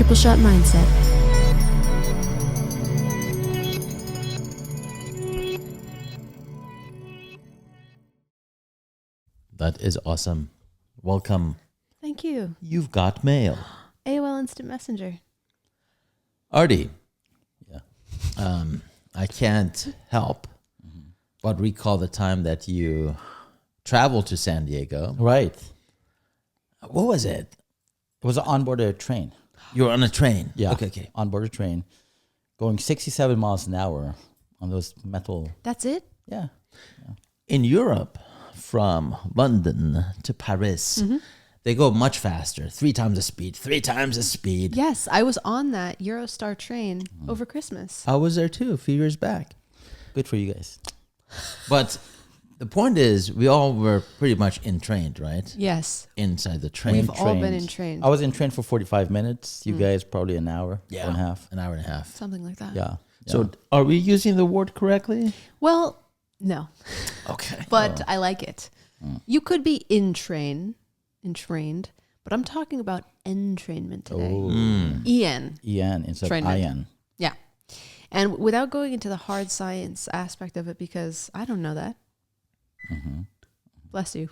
Triple Shot Mindset. That is awesome. Welcome. Thank you. You've got mail. AOL Instant Messenger. Artie. Yeah. I can't help but recall the time that you traveled to San Diego. Right. What was it? It was on board a train. You were on a train. Yeah. Okay. On board a train, going 67 miles an hour on those metal. That's it? Yeah. In Europe, from London to Paris, they go much faster. 3 times the speed. Yes, I was on that Eurostar train over Christmas. I was there too a few years back. Good for you guys. But the point is, we all were pretty much entrained, right? Yes. Inside the train. We've all been entrained. I was in train for 45 minutes. You guys probably an hour, hour and a half. An hour and a half. Something like that. Yeah. So are we using the word correctly? Well, no. Okay. But I like it. You could be entrained, but I'm talking about entrainment today. EN. EN instead of Trainment. IN. Yeah. And without going into the hard science aspect of it, because I don't know that. Bless you.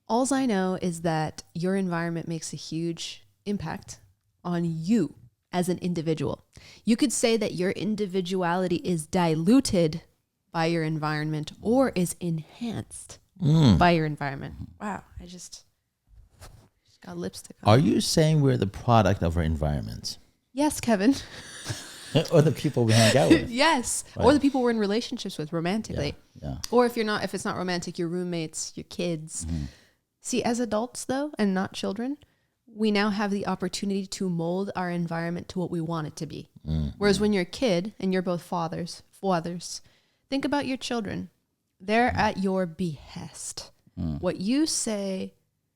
Alls I know is that your environment makes a huge impact on you as an individual. You could say that your individuality is diluted by your environment or is enhanced by your environment. Wow, I just got lipstick on. Are you saying we're the product of our environment? Yes, Kevin. Or the people we hang out with. Yes. Right. Or the people we're in relationships with romantically. Yeah. Or if it's not romantic, your roommates, your kids. See, as adults though, and not children, we now have the opportunity to mold our environment to what we want it to be. Whereas when you're a kid and you're both fathers, think about your children. They're at your behest. What you say,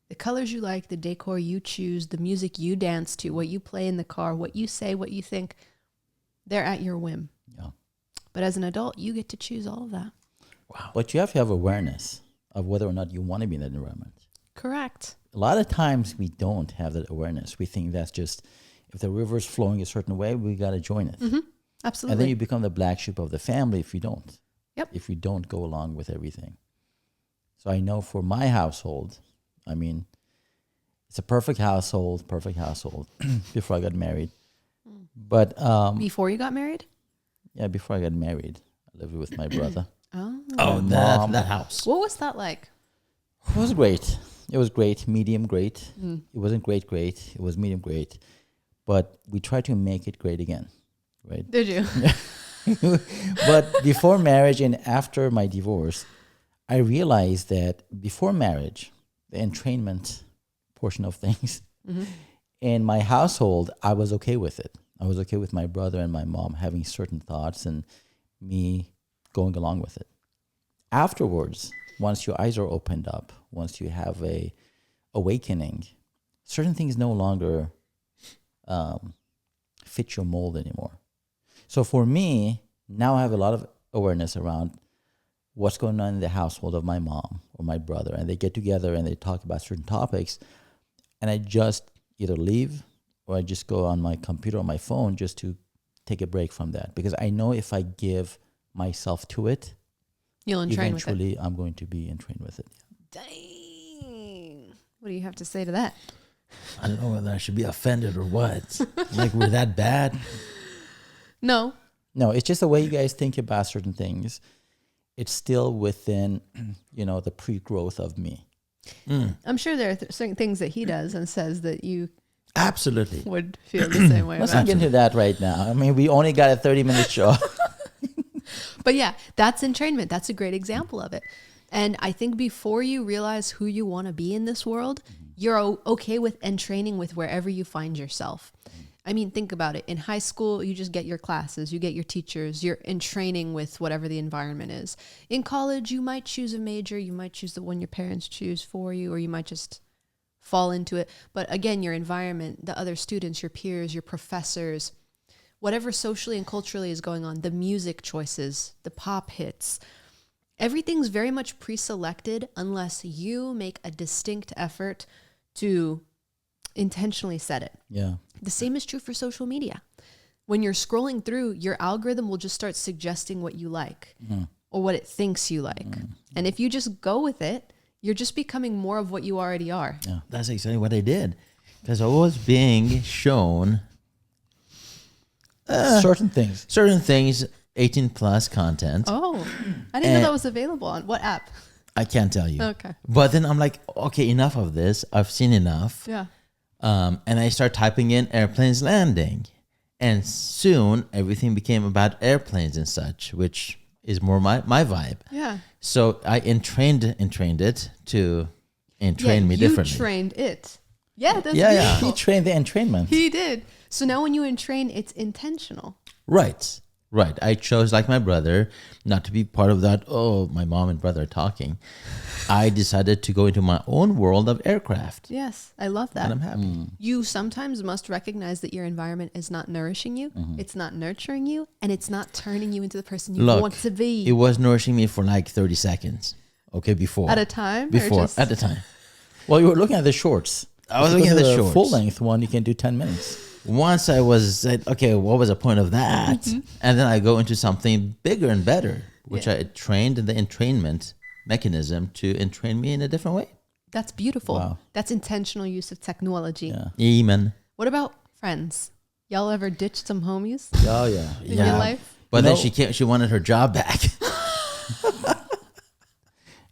the colors you like, the decor you choose, the music you dance to, what you play in the car, what you say, what you think, they're at your whim. Yeah. But as an adult, you get to choose all of that. Wow. But you have to have awareness of whether or not you want to be in that environment. Correct. A lot of times we don't have that awareness. We think that's just, if the river's flowing a certain way, we got to join it. Absolutely. And then you become the black sheep of the family if you don't. Yep. If you don't go along with everything. So I know for my household, I mean, it's a perfect household before I got married. But Before you got married? yeah, before I got married, I lived with my brother. Oh, that house. What was that like? It was great. It was great, medium great. It wasn't great. It was medium great. But we tried to make it great again, right? Did you? But before marriage and after my divorce, I realized that before marriage, the entrainment portion of things, in my household, I was okay with it. I was okay with my brother and my mom having certain thoughts and me going along with it. Afterwards, once your eyes are opened up, once you have a awakening, certain things no longer fit your mold anymore. So for me, now I have a lot of awareness around what's going on in the household of my mom or my brother, and they get together and they talk about certain topics, and I just either leave or I just go on my computer or my phone just to take a break from that, because I know if I give myself to it, You'll entrain with it. eventually I'm going to be entrained with it. Dang. What do you have to say to that? I don't know whether I should be offended or what. Like we're that bad. No. No, it's just the way you guys think about certain things. It's still within, the pre-growth of me. I'm sure there are certain things that he does and says that you Absolutely. would feel the same way Let's about. not get into that right now. I mean, we only got a 30-minute show. But yeah, that's entrainment. That's a great example of it. And I think before you realize who you want to be in this world, you're okay with entraining with wherever you find yourself. I mean, think about it. In high school, you just get your classes, you get your teachers, you're entraining with whatever the environment is. In college, you might choose a major, you might choose the one your parents choose for you, or you might just fall into it. But again, your environment, the other students, your peers, your professors, whatever socially and culturally is going on, the music choices, the pop hits, everything's very much pre-selected unless you make a distinct effort to intentionally set it. Yeah. The same is true for social media. When you're scrolling through, your algorithm will just start suggesting what you like or what it thinks you like. And if you just go with it, you're just becoming more of what you already are. Yeah, that's exactly what I did. Because I was being shown Certain things. certain things, 18 plus content. Oh, I didn't know that was available on what app? I can't tell you. Okay. But then I'm like, okay, enough of this. I've seen enough. Yeah. And I start typing in airplanes landing. And soon everything became about airplanes and such, which is more my vibe. Yeah. So I entrained it to entrain me differently. You trained it. Yeah, that's Yeah, yeah. beautiful. He trained the entrainment. He did. So now when you entrain, it's intentional. Right. I chose, like my brother, not to be part of that, oh, my mom and brother are talking. I decided to go into my own world of aircraft. Yes, I love that. And I'm happy. You sometimes must recognize that your environment is not nourishing you, it's not nurturing you, and it's not turning you into the person you Look, want to be. It was nourishing me for like 30 seconds. Okay, before. At a time? Or Before, just- at the time. Well, you were looking at the shorts. I was If you looking go at to the shorts. full length one, you can do 10 minutes. Once I was said, okay, what was the point of that? Mm-hmm. And then I go into something bigger and better, which Yeah. I trained in the entrainment mechanism to entrain me in a different way. That's beautiful. Wow. That's intentional use of technology. Yeah. Amen. What about friends? Y'all ever ditched some homies Oh, yeah. in your life? But No. then she wanted her job back.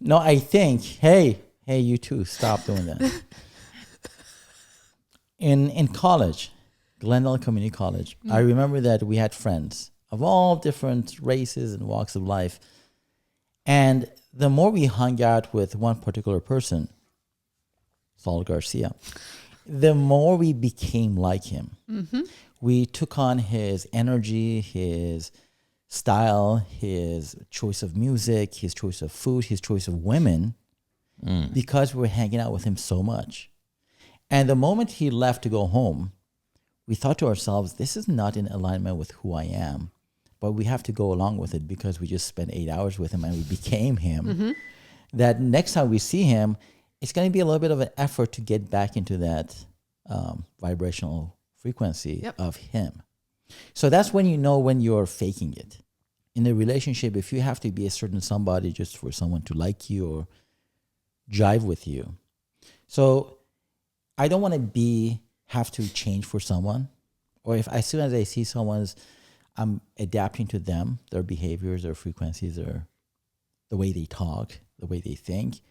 No, I think, hey, you too, stop doing that. In college, Glendale Community College, I remember that we had friends of all different races and walks of life. And the more we hung out with one particular person, Saul Garcia, the more we became like him. We took on his energy, his style, his choice of music, his choice of food, his choice of women, because we were hanging out with him so much. And the moment he left to go home, we thought to ourselves, this is not in alignment with who I am, but we have to go along with it because we just spent 8 hours with him and we became him. That next time we see him, it's going to be a little bit of an effort to get back into that vibrational frequency of him. So that's when you know when you're faking it. In a relationship, if you have to be a certain somebody just for someone to like you or jive with you. So I don't want to have to change for someone, or if as soon as I see someone's, I'm adapting to them, their behaviors, their frequencies, their the way they talk, the way they think.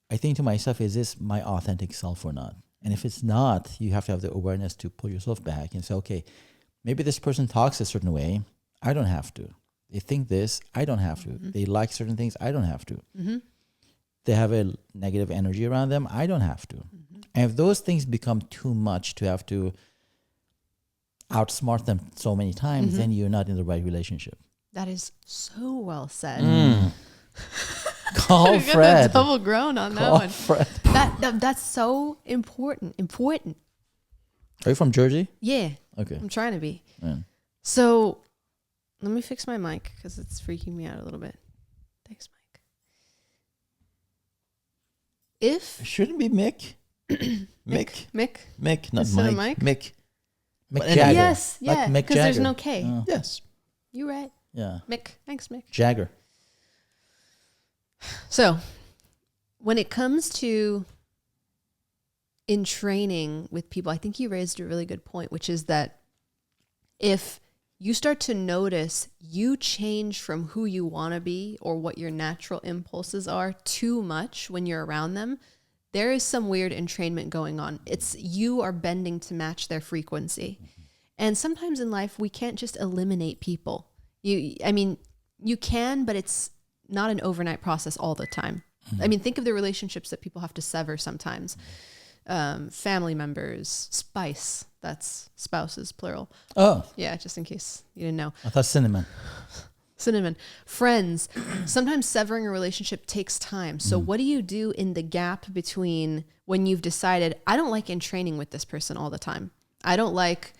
I think to myself, is this my authentic self or not? And if it's not, you have to have the awareness to pull yourself back and say, okay, maybe this person talks a certain way. I don't have to. They think this. I don't have to. They like certain things. I don't have to. They have a negative energy around them. I don't have to. And if those things become too much to have to outsmart them so many times, then you're not in the right relationship. That is so well said. Call You got a Fred. double groan on that Call one. Fred. That's so important. Important. Are you from Jersey? Yeah, Okay. I'm trying to be. Yeah. So let me fix my mic because it's freaking me out a little bit. Thanks, Mike. If It shouldn't be Mick. Mick, Mick, not Instead of Mike. Mike? Mick. Mick But anyway. Jagger. yes, Like yeah, Mick because there's Jagger. no K. Oh. Yes. You're right, Yeah. Mick. Thanks, Mick. Jagger. So, when it comes to in training with people, I think you raised a really good point, which is that if you start to notice you change from who you want to be or what your natural impulses are too much when you're around them, there is some weird entrainment going on. It's you are bending to match their frequency. And sometimes in life, we can't just eliminate people. You can, but it's not an overnight process all the time. I mean, think of the relationships that people have to sever sometimes. Family members, spice, that's spouses, plural. Oh, Yeah, just in case you didn't know. I thought cinnamon. Cinnamon. Friends. Sometimes severing a relationship takes time. So what do you do in the gap between when you've decided, I don't like entraining with this person all the time. I don't like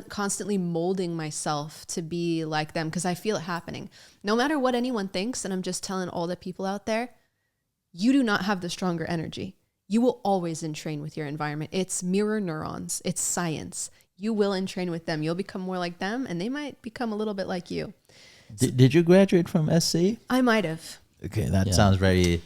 constantly molding myself to be like them because I feel it happening. No matter what anyone thinks, and I'm just telling all the people out there, you do not have the stronger energy. you will always entrain with your environment. It's mirror neurons. It's science. You will entrain with them. You'll become more like them, and they might become a little bit like you. Did you graduate from SC? I might have. Okay, that sounds very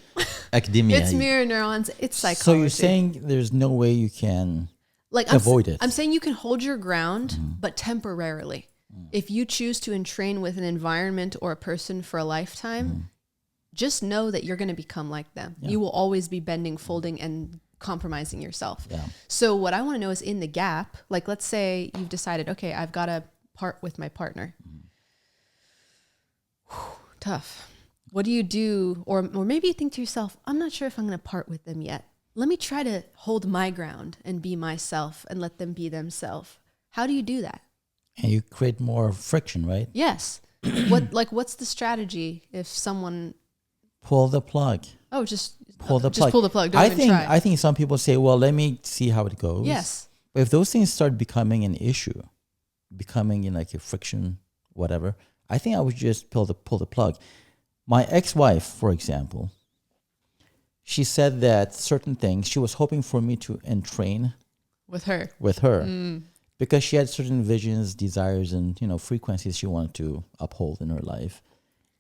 academia. It's mirror neurons. It's psychology. So you're saying there's no way you can like avoid it? I'm saying you can hold your ground, but temporarily. If you choose to entrain with an environment or a person for a lifetime, just know that you're going to become like them. Yeah. You will always be bending, folding, and compromising yourself. Yeah. So what I want to know is in the gap, like let's say you've decided, okay, I've got to part with my partner. Tough. What do you do? Or maybe you think to yourself, I'm not sure if I'm going to part with them yet. Let me try to hold my ground and be myself and let them be themselves. How do you do that? And you create more friction, right? Yes. What's the strategy if someone pull the plug? Oh, just pull the plug. Just pull the plug. Don't even try. I think some people say, well, let me see how it goes. Yes. But if those things start becoming an issue, becoming like a friction, whatever, I think I would just pull the plug. My ex-wife, for example, she said that certain things she was hoping for me to entrain with her. Because she had certain visions, desires, and frequencies she wanted to uphold in her life.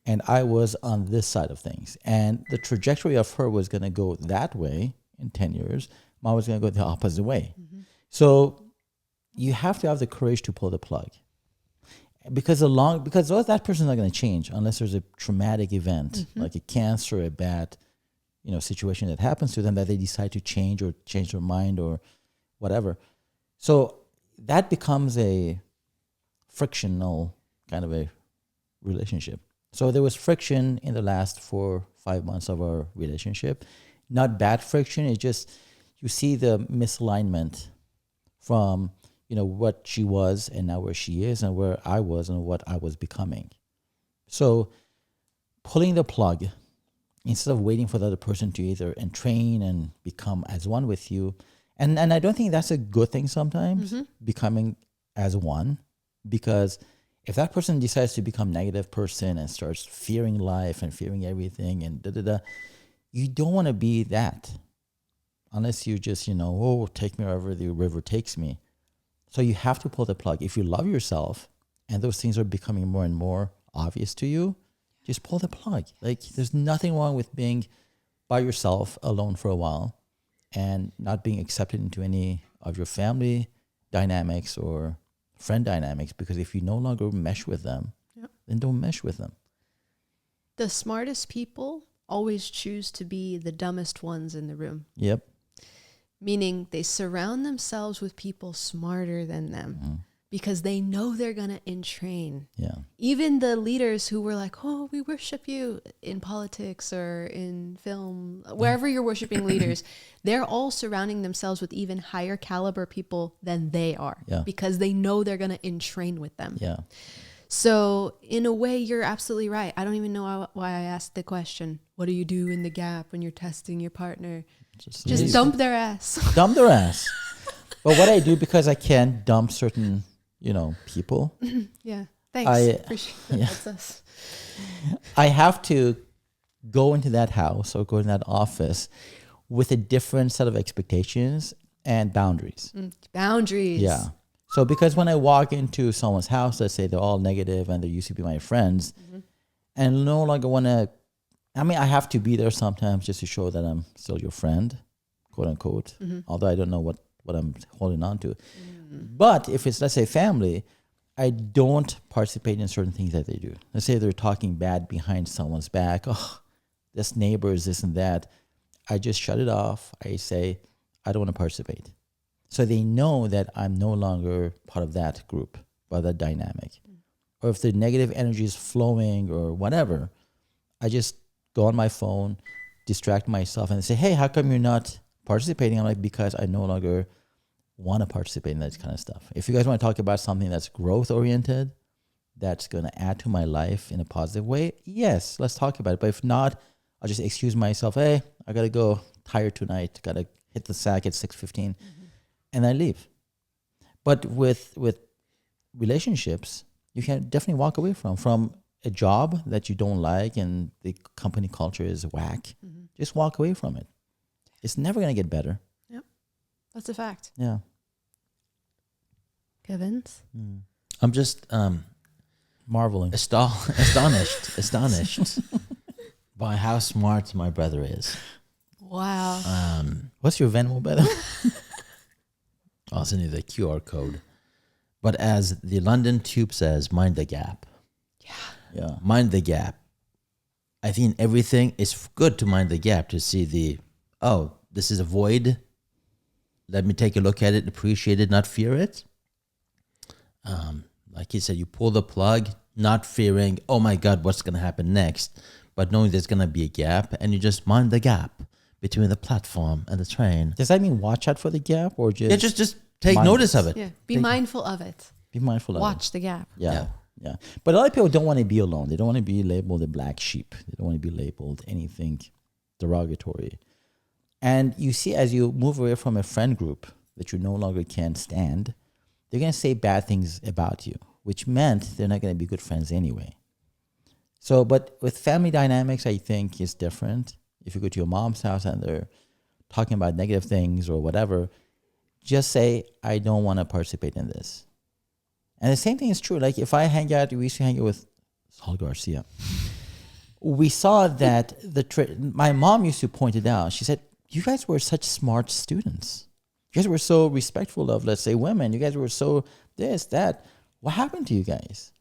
And I was on this side of things. And the trajectory of her was going to go that way in 10 years. Mine was going to go the opposite way. Mm-hmm. So you have to have the courage to pull the plug. Because that person's not going to change unless there's a traumatic event, like a cancer, a bad situation that happens to them that they decide to change their mind or whatever. So that becomes a frictional kind of a relationship. So there was friction in the last 4-5 months of our relationship. Not bad friction. It's just you see the misalignment from what she was and now where she is and where I was and what I was becoming. So pulling the plug instead of waiting for the other person to either entrain and become as one with you. And I don't think that's a good thing sometimes, becoming as one, because if that person decides to become negative person and starts fearing life and fearing everything and you don't want to be that unless you just, take me wherever the river takes me. So you have to pull the plug. If you love yourself and those things are becoming more and more obvious to you, just pull the plug. Like there's nothing wrong with being by yourself alone for a while and not being accepted into any of your family dynamics or friend dynamics, because if you no longer mesh with them, then don't mesh with them. The smartest people always choose to be the dumbest ones in the room. Yep. Meaning they surround themselves with people smarter than them because they know they're going to entrain. Yeah. Even the leaders who were like, oh, we worship you in politics or in film, wherever you're worshiping leaders, they're all surrounding themselves with even higher caliber people than they are because they know they're going to entrain with them. Yeah. So in a way, you're absolutely right. I don't even know why I asked the question. What do you do in the gap when you're testing your partner? Just dump their ass. Dump their ass. But what I do, because I can't dump certain, people. Yeah. Thanks. Appreciate that. Yeah. That's us. I have to go into that house or go in that office with a different set of expectations and boundaries. Boundaries. Yeah. So because when I walk into someone's house, let's say they're all negative and they used to be my friends, and no longer want to, I have to be there sometimes just to show that I'm still your friend, quote unquote, although I don't know what I'm holding on to. But if it's, let's say, family, I don't participate in certain things that they do. Let's say they're talking bad behind someone's back. Oh, this neighbor is this and that. I just shut it off. I say, I don't want to participate. So they know that I'm no longer part of that group, part of that dynamic. Or if the negative energy is flowing or whatever, I just go on my phone, distract myself and say, hey, how come you're not participating? I'm like, because I no longer want to participate in that kind of stuff. If you guys want to talk about something that's growth oriented, that's going to add to my life in a positive way, yes, let's talk about it. But if not, I'll just excuse myself. Hey, I got to go tired tonight. Got to hit the sack at 6:15 and I leave. But with relationships, you can definitely walk away from a job that you don't like and the company culture is whack. Just walk away from it. it's never going to get better. Yep. That's a fact. Yeah. Kevin's? I'm just Marveling. astonished by how smart my brother is. Wow. What's your Venmo, by the way? I'll send you the QR code. But as the London Tube says, mind the gap. Yeah. Mind the gap. I think everything is good to mind the gap, to see this is a void. Let me take a look at it, appreciate it, not fear it. Like you said, you pull the plug, not fearing, oh my God, what's going to happen next? But knowing there's going to be a gap, and you just mind the gap between the platform and the train. Does that mean watch out for the gap, or just Yeah, just take notice of it. Yeah. Be mindful of it. be mindful of it? Watch the gap. Yeah. But a lot of people don't want to be alone. They don't want to be labeled a black sheep. They don't want to be labeled anything derogatory. And you see, as you move away from a friend group that you no longer can stand, they're going to say bad things about you, which meant they're not going to be good friends anyway. So, but with family dynamics, I think is different. If you go to your mom's house and they're talking about negative things or whatever, just say, I don't want to participate in this. And the same thing is true. Like if I we used to hang out with Saul Garcia. We saw that my mom used to point it out. She said, you guys were such smart students. You guys were so respectful of, let's say, women. You guys were so this, that. What happened to you guys?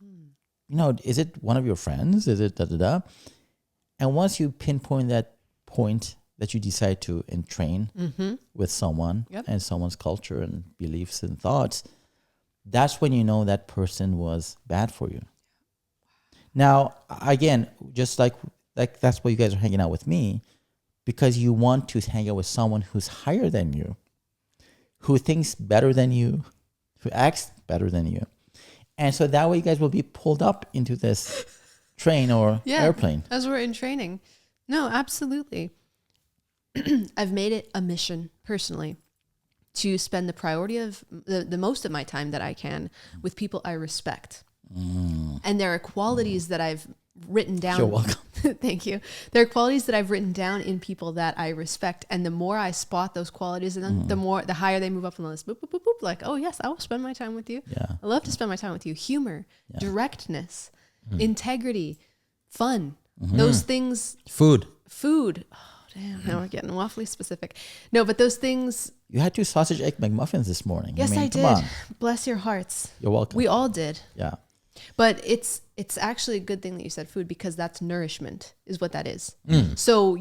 Is it one of your friends? Is it da-da-da? And once you pinpoint that point that you decide to entrain with someone and someone's culture and beliefs and thoughts, that's when you know that person was bad for you. Now, again, just like that's why you guys are hanging out with me, because you want to hang out with someone who's higher than you, who thinks better than you, who acts better than you. And so that way you guys will be pulled up into this train or airplane. As we're in training. No, absolutely. I've made it a mission personally to spend the priority of the most of my time that I can with people I respect. And there are qualities that I've written down. You're welcome. Thank you. There are qualities that I've written down in people that I respect. And the more I spot those qualities, and then the higher they move up on the list. Boop, boop, boop, boop. Like, oh yes, I will spend my time with you. Yeah. I love to spend my time with you. Humor, directness, integrity, fun. Those things. Food. Oh, damn. Now we're getting awfully specific. No, but those things. You had 2 sausage egg McMuffins this morning. Yes, I come did. on. Bless your hearts. You're welcome. We all did. Yeah. But it's actually a good thing that you said food, because that's nourishment is what that is. So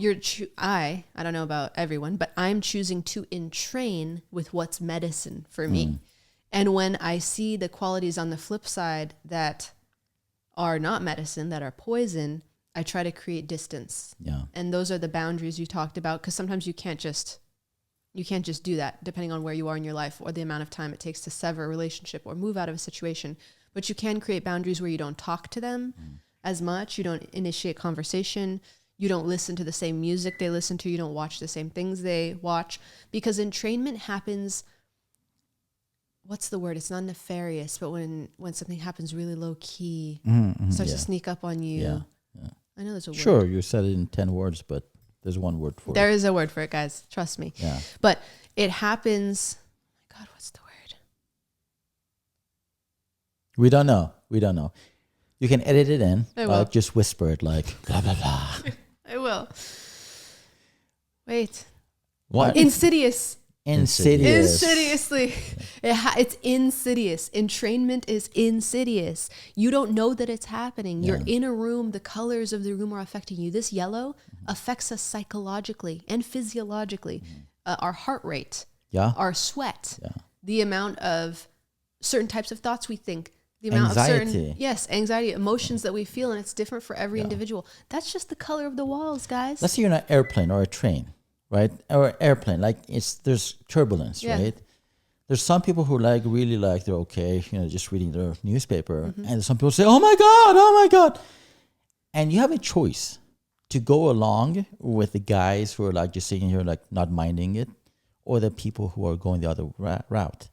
I don't know about everyone, but I'm choosing to entrain with what's medicine for me. And when I see the qualities on the flip side that are not medicine, that are poison, I try to create distance. Yeah. And those are the boundaries you talked about, because sometimes you can't just do that, depending on where you are in your life or the amount of time it takes to sever a relationship or move out of a situation. But you can create boundaries where you don't talk to them as much. You don't initiate conversation. You don't listen to the same music they listen to. You don't watch the same things they watch. Because entrainment happens, what's the word? It's not nefarious, but when something happens really low key, starts to sneak up on you. Yeah. I know there's a word. Sure, you said it in 10 words, but there's one word for it. There is a word for it, guys. Trust me. Yeah. But it happens. Oh my God, what's the word? We don't know. You can edit it in. I will. Just whisper it like blah, blah, blah. I will. Wait. What? Insidious. Insidiously. It's insidious. Entrainment is insidious. You don't know that it's happening. You're in a room. The colors of the room are affecting you. This yellow affects us psychologically and physiologically. Our heart rate, our sweat, the amount of certain types of thoughts we think, the amount of certain anxiety, emotions that we feel, and it's different for every individual. That's just the color of the walls, guys. Let's say you're in an airplane or a train, right? Or airplane, like there's turbulence, right? There's some people who really they're okay, just reading their newspaper, and some people say, oh my God. And you have a choice to go along with the guys who are just sitting here not minding it, or the people who are going the other route.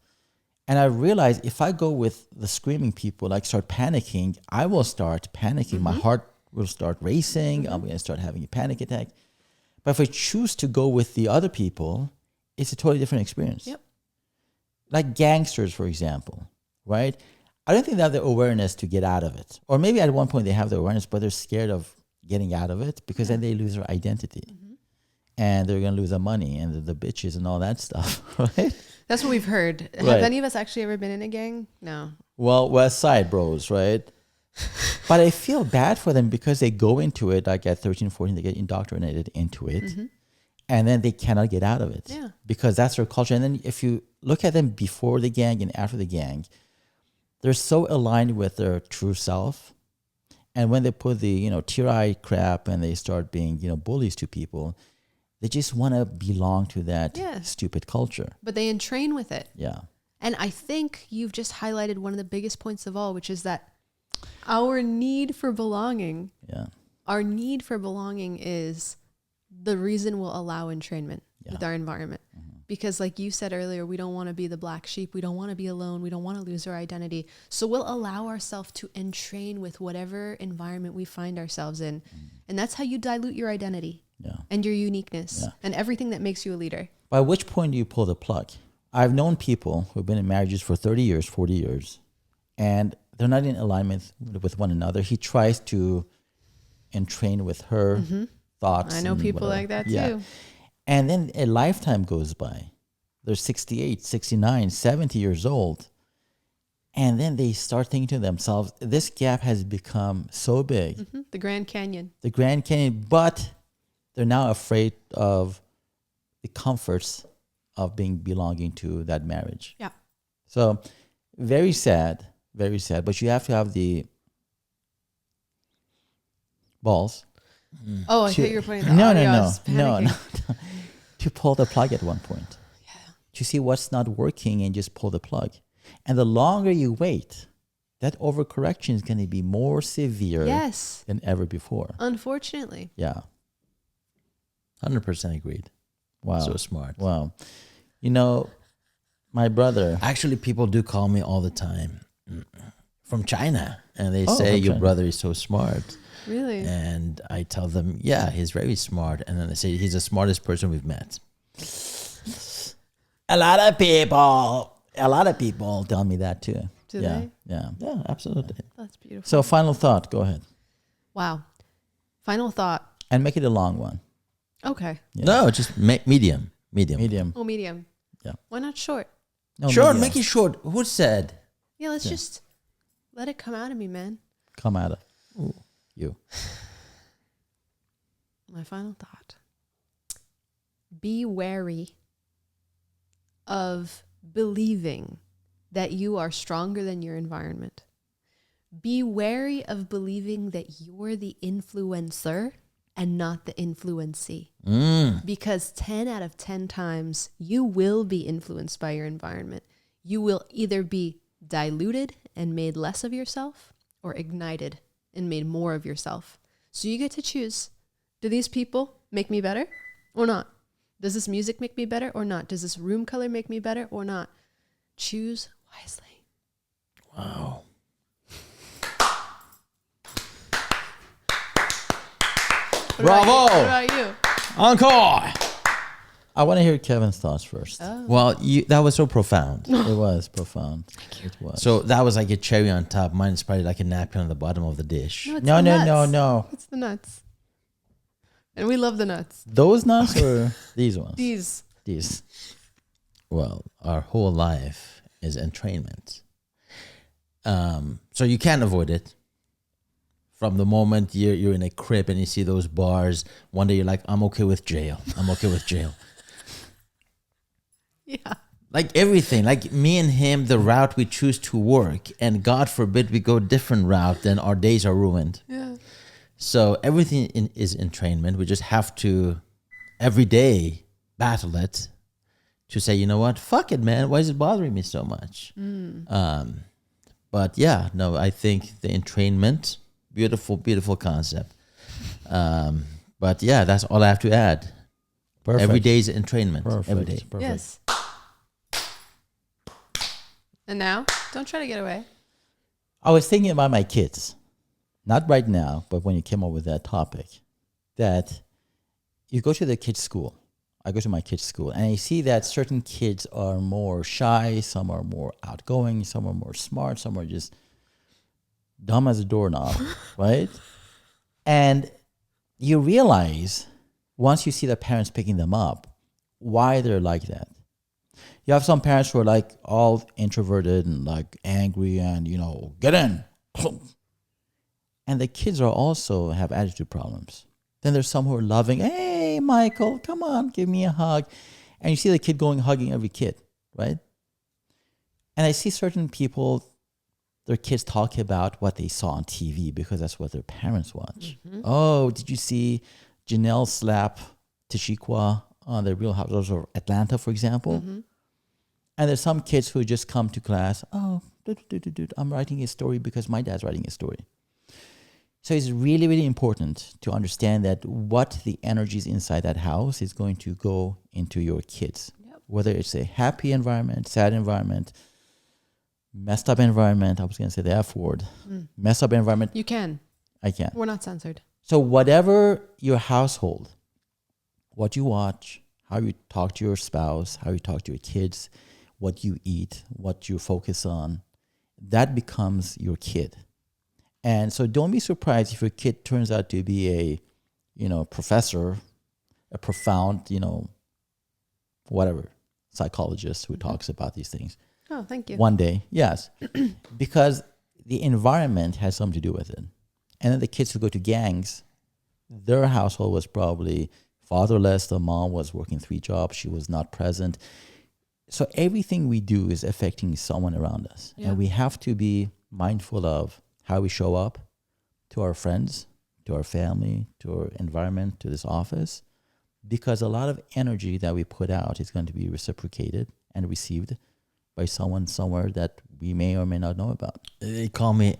And I realized if I go with the screaming people, start panicking, I will start panicking. My heart will start racing. I'm going to start having a panic attack. But if I choose to go with the other people, it's a totally different experience. Yep. Like gangsters, for example, right? I don't think they have the awareness to get out of it. Or maybe at one point they have the awareness, but they're scared of getting out of it because then they lose their identity. And they're going to lose their money and the bitches and all that stuff, right? That's what we've heard. Have Right. any of us actually ever been in a gang? No. Well, West Side bros, right? But I feel bad for them because they go into it like at 13, 14, they get indoctrinated into it. And then they cannot get out of it. Yeah. Because that's their culture. And then if you look at them before the gang and after the gang, they're so aligned with their true self. And when they put the, tear-eye crap and they start being, bullies to people, they just want to belong to that stupid culture. But they entrain with it. Yeah. And I think you've just highlighted one of the biggest points of all, which is that our need for belonging, our need for belonging is the reason we'll allow entrainment with our environment. Because like you said earlier, we don't want to be the black sheep. We don't want to be alone. We don't want to lose our identity. So we'll allow ourselves to entrain with whatever environment we find ourselves in. And that's how you dilute your identity and your uniqueness and everything that makes you a leader. By which point do you pull the plug? I've known people who've been in marriages for 30 years, 40 years, and they're not in alignment with one another. He tries to entrain with her thoughts. I know people like that too. And then a lifetime goes by. They're 68, 69, 70 years old. And then they start thinking to themselves, this gap has become so big. The Grand Canyon. The Grand Canyon, but they're now afraid of the comforts of belonging to that marriage. Yeah. So very sad, but you have to have the balls. Oh, I thought you were pointing the No, audio. I was no, panicking. to pull the plug at one point. To see what's not working and just pull the plug. And the longer you wait, that overcorrection is going to be more severe than ever before. Unfortunately. Yeah. 100% agreed. Wow. So smart. Wow. My brother. Actually, people do call me all the time from China, and they say from your China. brother is so smart. Really? And I tell them, yeah, he's very smart. And then they say he's the smartest person we've met. A lot of people tell me that too. Do they? Yeah. Yeah, absolutely. That's beautiful. So final thought, go ahead. Wow. Final thought. And make it a long one. Okay. Yeah. No, just medium. Medium. Oh, medium. Yeah. Why not short? No, Short, medium. make it short. Who said? Yeah, let's just let it come out of me, man. Come at it. You. My final thought. Be wary of believing that you are stronger than your environment. Be wary of believing that you're the influencer and not the influencee. Because 10 out of 10 times you will be influenced by your environment. You will either be diluted and made less of yourself or ignited and made more of yourself. So you get to choose. Do these people make me better or not? Does this music make me better or not? Does this room color make me better or not? Choose wisely. Wow. Bravo! What about you? Encore! I want to hear Kevin's thoughts first. Well, that was so profound. It was profound. It was. So that was like a cherry on top. Mine is probably like a napkin on the bottom of the dish. It's No, the no, nuts. no. It's the nuts. And we love the nuts. Those nuts or these ones? These. Well, our whole life is entrainment. So you can't avoid it. From the moment you're in a crib and you see those bars, one day you're like, I'm okay with jail. I'm okay with jail. Yeah. Like everything, like me and him, the route we choose to work, and God forbid we go a different route, then our days are ruined. Yeah. So everything is entrainment. We just have to every day battle it to say, you know what, fuck it, man. Why is it bothering me so much? But yeah, no, I think the entrainment, beautiful, beautiful concept. But yeah, that's all I have to add. Perfect. Every day is entrainment. Perfect. Every day. Perfect. Yes. And now, don't try to get away. I was thinking about my kids. Not right now, but when you came up with that topic, that you go to the kids' school. I go to my kids' school, and I see that certain kids are more shy, some are more outgoing, some are more smart, some are just dumb as a doorknob, right? And you realize once you see the parents picking them up, why they're like that. You have some parents who are like all introverted and like angry and, get in. And the kids are also have attitude problems. Then there's some who are loving. Hey, Michael, come on, give me a hug. And you see the kid going hugging every kid, right? And I see certain people, their kids talk about what they saw on TV because that's what their parents watch. Mm-hmm. Oh, did you see Janelle slap Tashikwa on the Real Housewives of Atlanta, for example? Mm-hmm. And there's some kids who just come to class, I'm writing a story because my dad's writing a story. So it's really, really important to understand that what the energies inside that house is going to go into your kids. Yep. Whether it's a happy environment, sad environment, messed up environment. I was going to say the F word. Messed up environment. You can. I can. We're not censored. So whatever your household, what you watch, how you talk to your spouse, how you talk to your kids, what you eat, what you focus on, that becomes your kid. And so don't be surprised if your kid turns out to be a, professor, a profound, whatever, psychologist who talks about these things. Oh, thank you. One day, yes. Because the environment has something to do with it. And then the kids who go to gangs, their household was probably fatherless. The mom was working 3 jobs. She was not present. So everything we do is affecting someone around us. Yeah. And we have to be mindful of how we show up to our friends, to our family, to our environment, to this office, because a lot of energy that we put out is going to be reciprocated and received by someone somewhere that we may or may not know about. They call me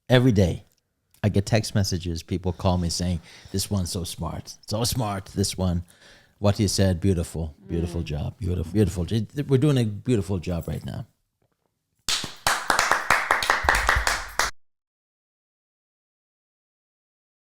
every day. I get text messages. People call me saying, this one's so smart. So smart, this one. What you said, beautiful. Beautiful job. Beautiful. We're doing a beautiful job right now.